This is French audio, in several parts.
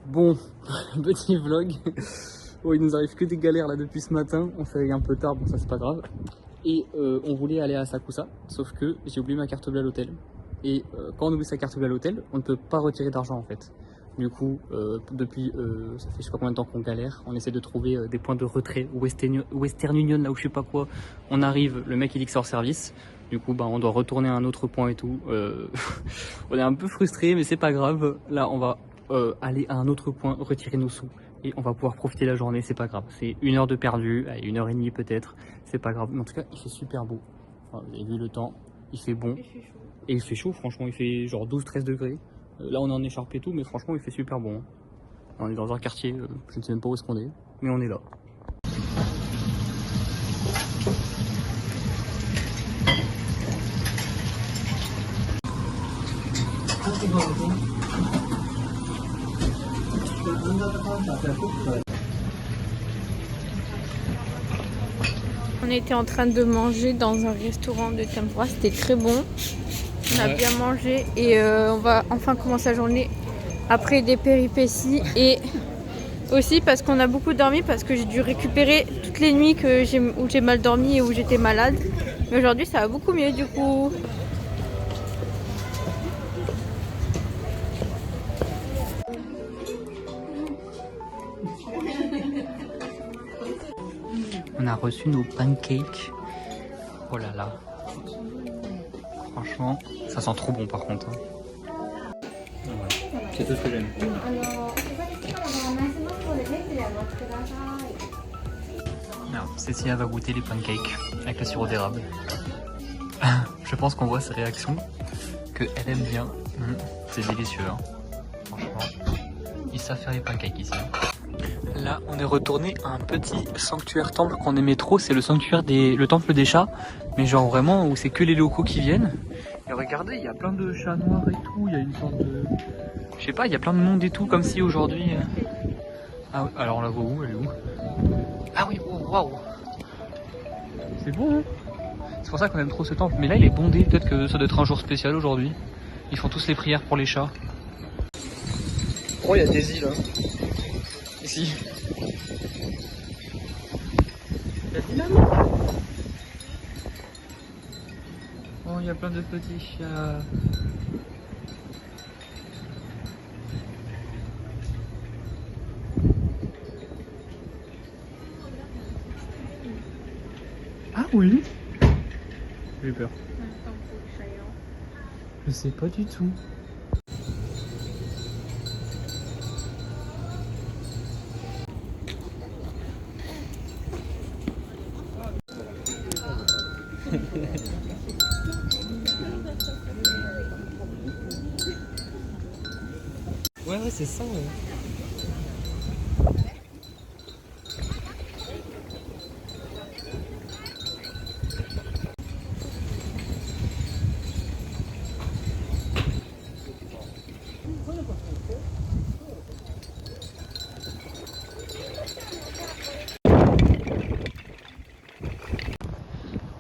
Bon, petit vlog. Oh, il nous arrive que des galères là depuis ce matin. On s'est réveillé un peu tard, bon ça c'est pas grave. Et on voulait aller à Asakusa, sauf que j'ai oublié ma carte bleue à l'hôtel. Et quand on oublie sa carte bleue à l'hôtel, on ne peut pas retirer d'argent en fait. Du coup, depuis ça fait je sais pas combien de temps qu'on galère, on essaie de trouver des points de retrait, Western Union là où je sais pas quoi. On arrive, le mec il dit que c'est hors service. Du coup, bah, on doit retourner à un autre point et tout. On est un peu frustré, mais c'est pas grave. Là, on va aller à un autre point, retirer nos sous. Et on va pouvoir profiter de la journée, c'est pas grave. C'est 1 heure de perdu, allez, 1h30 peut-être. C'est pas grave. Mais en tout cas, il fait super beau. Enfin, vous avez vu le temps, il fait bon. Et il fait chaud, franchement, il fait genre 12-13 degrés. Là, on est en écharpe et tout, mais franchement, il fait super bon. On est dans un quartier, je ne sais même pas où est-ce qu'on est, mais on est là. On était en train de manger dans un restaurant de tempura, c'était très bon. On a bien mangé et on va enfin commencer la journée après des péripéties et aussi parce qu'on a beaucoup dormi parce que j'ai dû récupérer toutes les nuits où j'ai mal dormi et où j'étais malade. Mais aujourd'hui ça va beaucoup mieux du coup. On a reçu nos pancakes. Oh là là. Franchement, ça sent trop bon par contre. Ouais. C'est tout ce que j'aime. Alors, Cécilia va goûter les pancakes avec le sirop d'érable. Je pense qu'on voit ses réactions, qu'elle aime bien. C'est délicieux. Hein. Franchement, ils savent faire les pancakes ici. Là, on est retourné à un petit sanctuaire temple qu'on aimait trop. C'est le sanctuaire le temple des chats. Mais genre vraiment où c'est que les locaux qui viennent. Et regardez, il y a plein de chats noirs et tout. Il y a une sorte de... Je sais pas, il y a plein de monde et tout. Comme si aujourd'hui... Ah oui, alors on la voit où? Elle est où? Ah oui, waouh! C'est beau, hein? C'est pour ça qu'on aime trop ce temple. Mais là, il est bondé. Peut-être que ça doit être un jour spécial aujourd'hui. Ils font tous les prières pour les chats. Oh, il y a des îles, hein. Ici. Il y a dynamite. Oh, il y a plein de petits chats. Ah oui. J'ai eu peur. Je sais pas du tout. Ouais, c'est ça, ouais.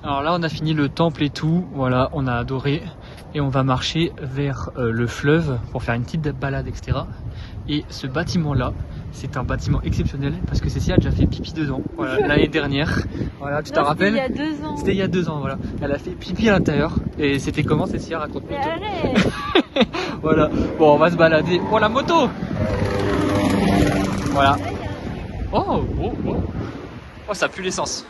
Alors là, on a fini le temple et tout. Voilà, on a adoré. Et on va marcher vers le fleuve pour faire une petite balade, etc. Et ce bâtiment-là, c'est un bâtiment exceptionnel parce que Cécile a déjà fait pipi dedans. Voilà, l'année dernière. Voilà, tu t'en rappelles? C'était il y a 2 ans. C'était il y a 2 ans, voilà. Elle a fait pipi à l'intérieur. Et c'était comment, Cécile? Raconte-nous. Voilà. Bon, on va se balader. Oh, la moto! Voilà. Oh, oh, oh. Oh, ça pue l'essence.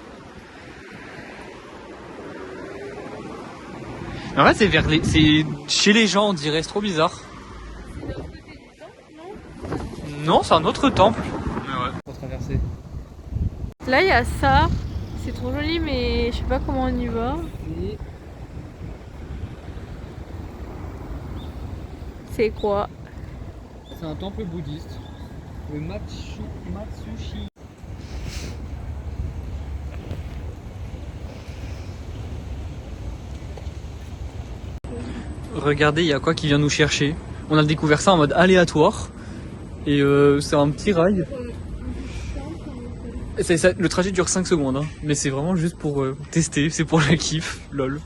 En fait, c'est chez les gens, on dirait, c'est trop bizarre. Non, c'est un autre temple. Mais ouais, pour traverser. Là il y a ça, c'est trop joli mais je sais pas comment on y va. C'est quoi? C'est un temple bouddhiste. Le Matsushi. Regardez, il y a quoi qui vient nous chercher. On a découvert ça en mode aléatoire. Et c'est un petit rail. Le trajet dure 5 secondes, hein. Mais c'est vraiment juste pour tester, c'est pour la kiff, lol.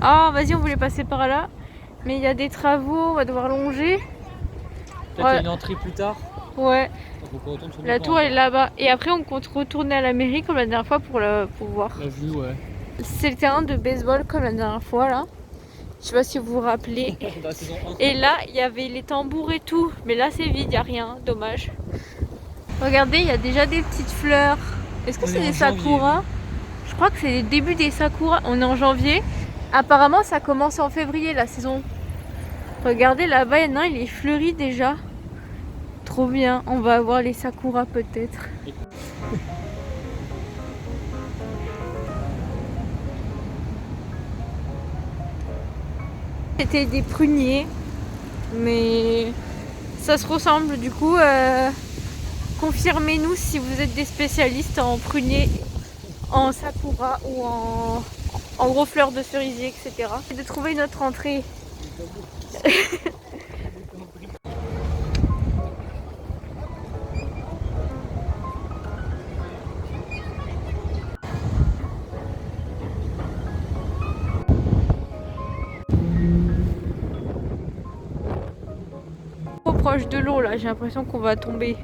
Ah, vas-y, on voulait passer par là. Mais il y a des travaux, on va devoir longer. Peut-être une entrée plus tard. Ouais. Donc on retourne sur le La pont tour elle est encore. là-bas. Et après, on compte retourner à la mairie comme la dernière fois pour voir. La vue, ouais. C'est le terrain de baseball comme la dernière fois là. Je sais pas si vous vous rappelez. Dans la saison 1. Et là, il y avait les tambours et tout. Mais là, c'est vide, il n'y a rien. Dommage. Regardez, il y a déjà des petites fleurs. Est-ce que On c'est est des en janvier. sakura? Je crois que c'est le début des sakura. On est en janvier. Apparemment, ça commence en février la saison. Regardez là-bas, il y en a un, il est fleuri déjà. Trop bien. On va avoir les sakura peut-être. C'était des pruniers, mais ça se ressemble du coup. Confirmez-nous si vous êtes des spécialistes en pruniers, en sakura ou en gros fleurs de cerisier, etc. Et de trouver une autre entrée. Trop proche de l'eau là, j'ai l'impression qu'on va tomber.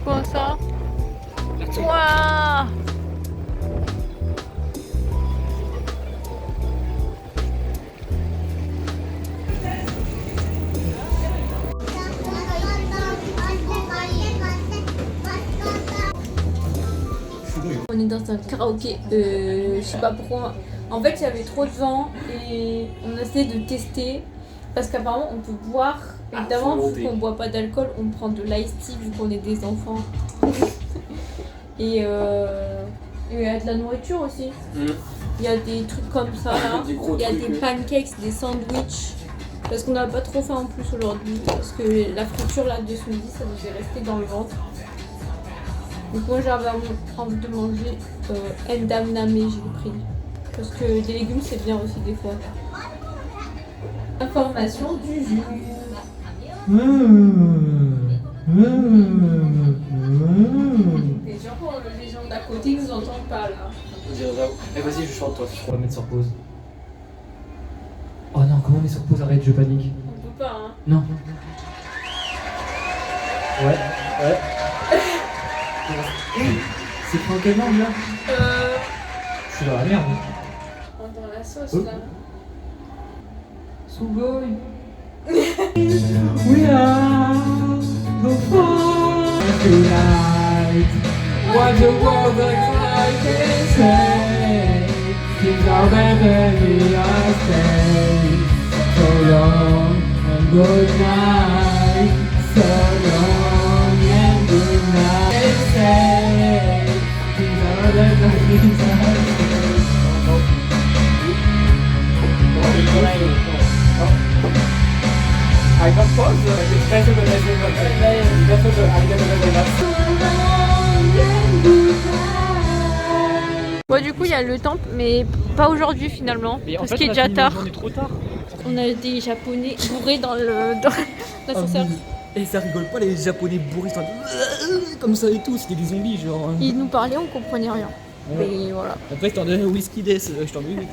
Quoi ça? Waouh! On est dans un karaoké, je sais pas pourquoi. En fait, il y avait trop de vent et on a essayé de tester parce qu'apparemment on peut boire. Évidemment, vu qu'on boit pas d'alcool, on prend de l'ice tea vu qu'on est des enfants. Et il y a de la nourriture aussi. Il y a des trucs comme ça là. Il y a des pancakes, des sandwichs. Parce qu'on n'a pas trop faim en plus aujourd'hui. Parce que la friture là de ce midi, ça nous est resté dans le ventre. Donc moi j'avais envie de manger endam name, j'ai pris. Parce que des légumes c'est bien aussi des fois. Information du jour. Les gens d'à côté nous entendent pas là. Eh vas-y, je chante toi, on va mettre sur pause. Oh non, comment on met sur pause? Arrête, je panique. On peut pas hein. Non. Ouais. C'est pour quelle langue là? Je suis dans la merde. Dans la sauce là. Sugoi. We are the fire tonight. What the world I can say. Things are better than I say. So long and good night. So long and good night. Say things are better than I say. I got pause. Bon du coup il y a le temple mais pas aujourd'hui finalement. Parce qu'il est déjà tard. On est trop tard. On a des japonais bourrés dans l'ascenseur. Et ça rigole pas les japonais bourrés comme ça et tout, c'était des zombies genre. Ils nous parlaient, on comprenait rien. Ouais. Mais voilà. Après je t'en donnais un whisky des, je t'en donnais.